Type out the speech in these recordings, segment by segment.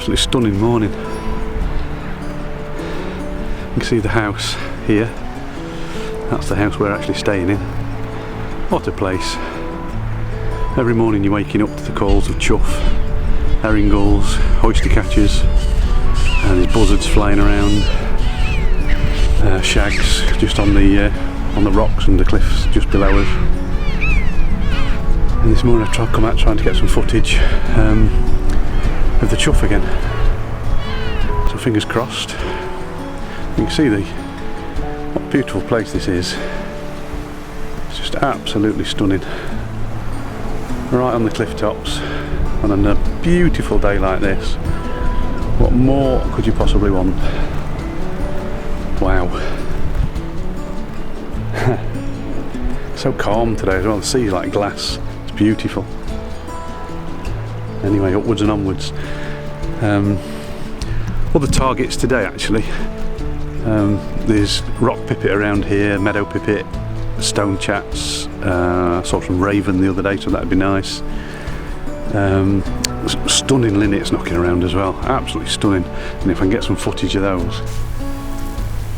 absolutely stunning morning. You can see the house here. That's the house we're actually staying in. What a place. Every morning you're waking up to the calls of chough, herring gulls, oystercatchers, and there's buzzards flying around, shags just on the rocks and the cliffs just below us. And this morning I've come out trying to get some footage of the chough again. So fingers crossed. You can see what a beautiful place this is. It's just absolutely stunning. Right on the cliff tops, and on a beautiful day like this, what more could you possibly want? Wow. So calm today as well. The sea's like glass. It's beautiful. Anyway, upwards and onwards. Other targets today actually. There's rock pipit around here, meadow pipit, stonechats. Saw some raven the other day, so that'd be nice. Stunning linnets knocking around as well, absolutely stunning. And if I can get some footage of those,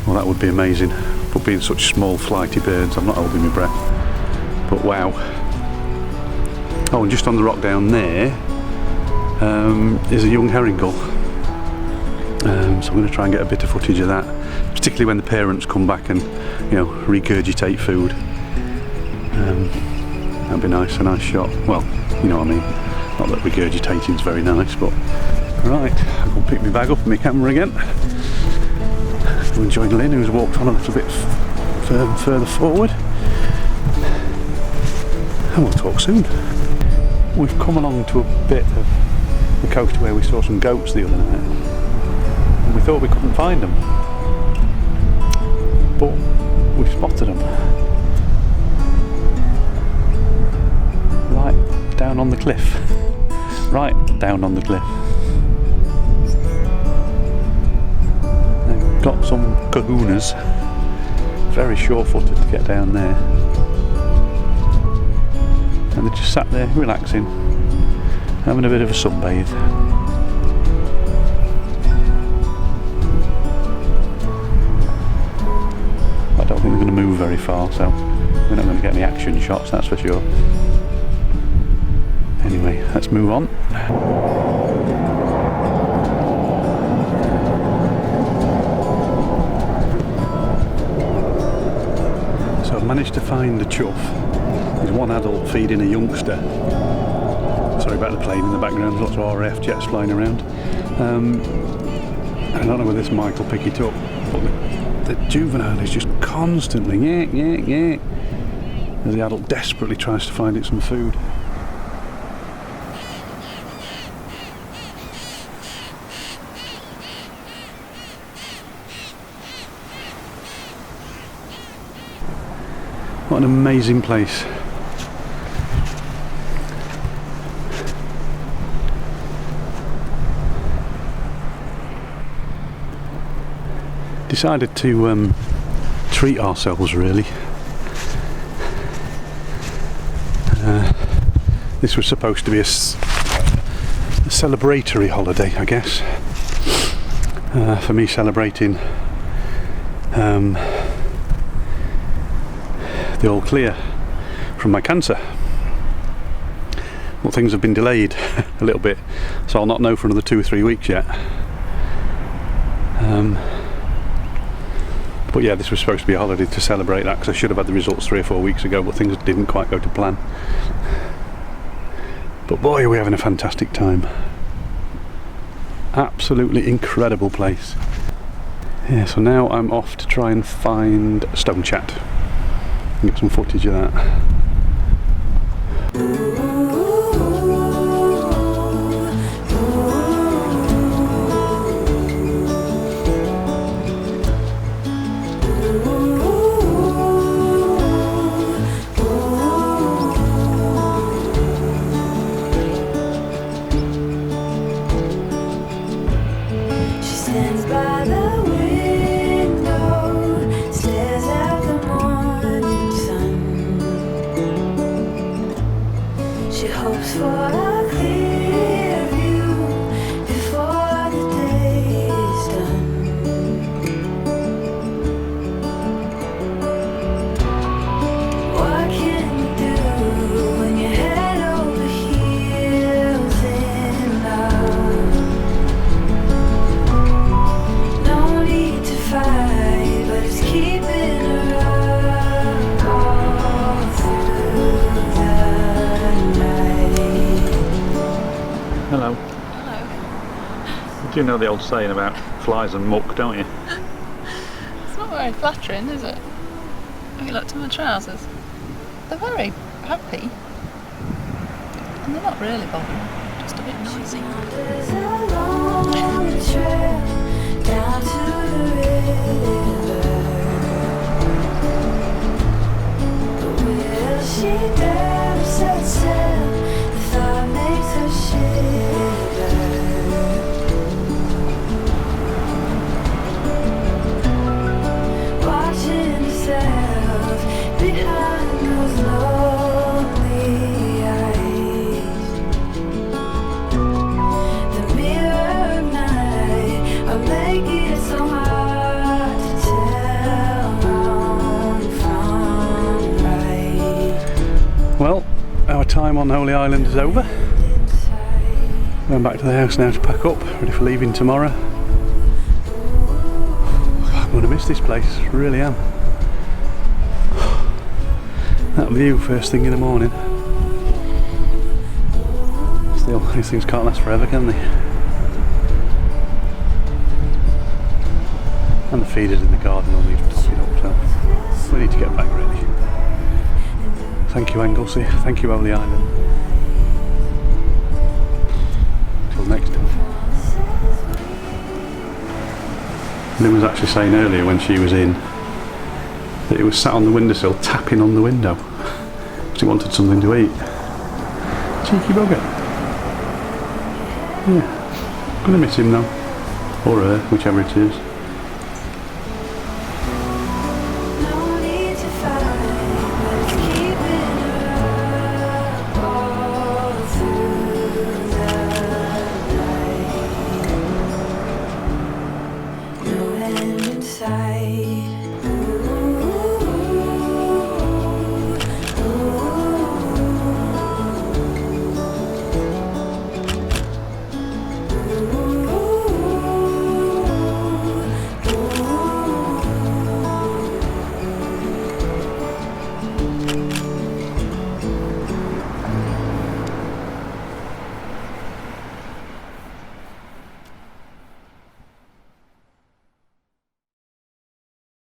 well, that would be amazing. But being such small flighty birds, I'm not holding my breath. But wow. Oh, and just on the rock down there is a young herring gull. So I'm going to try and get a bit of footage of that, particularly when the parents come back and, you know, regurgitate food. That'd be nice, a nice shot. Well, you know what I mean. Not that regurgitating's very nice, but right, I'm going to pick my bag up and my camera again. I'm enjoying Lynn, who's walked on a little bit further forward. And we'll talk soon. We've come along to a bit of the coast where we saw some goats the other night. And we thought we couldn't find them. But we've spotted them. Right down on the cliff. Right down on the cliff. They've got some kahunas. Very sure-footed to get down there. And they just sat there relaxing, having a bit of a sunbathe. I don't think they're going to move very far, so we're not going to get any action shots, that's for sure. Anyway, let's move on. So I've managed to find the chough. There's one adult feeding a youngster. Sorry about the plane in the background, there's lots of RAF jets flying around. I don't know whether this mic will pick it up, but the juvenile is just constantly as the adult desperately tries to find it some food. What an amazing place. Decided to treat ourselves really. This was supposed to be a celebratory holiday, I guess. For me, celebrating the all clear from my cancer. Well, things have been delayed a little bit, so I'll not know for another 2 or 3 weeks yet. But yeah, this was supposed to be a holiday to celebrate that, because I should have had the results 3 or 4 weeks ago, but things didn't quite go to plan. But boy, are we having a fantastic time. Absolutely incredible place. Yeah, so now I'm off to try and find Stonechat and get some footage of that. Hopes for a clear view before You know the old saying about flies and muck, don't you? It's not very flattering, is it? Have you looked at my trousers? They're very happy. And they're not really bothering, just a bit noisy. There's a long trail down to the river. But will she dare to set sail? The thought makes her shiver. Watching herself behind those lonely eyes. The mirror of night are making it so hard to tell wrong from right. Well, our time on Holy Island is over. Going back to the house now to pack up, ready for leaving tomorrow. I'm going to miss this place, really am. That view first thing in the morning. Still, these things can't last forever, can they? And the feeders in the garden all need topping up, so we need to get back really. Thank you Anglesey, thank you Holy Island. Till next time. Lynn was actually saying earlier when she was in that he was sat on the windowsill tapping on the window because he wanted something to eat. Cheeky bugger. Yeah, gonna miss him though, or her, whichever it is. No need to fight, but it's keeping her up all through the night. No end in sight.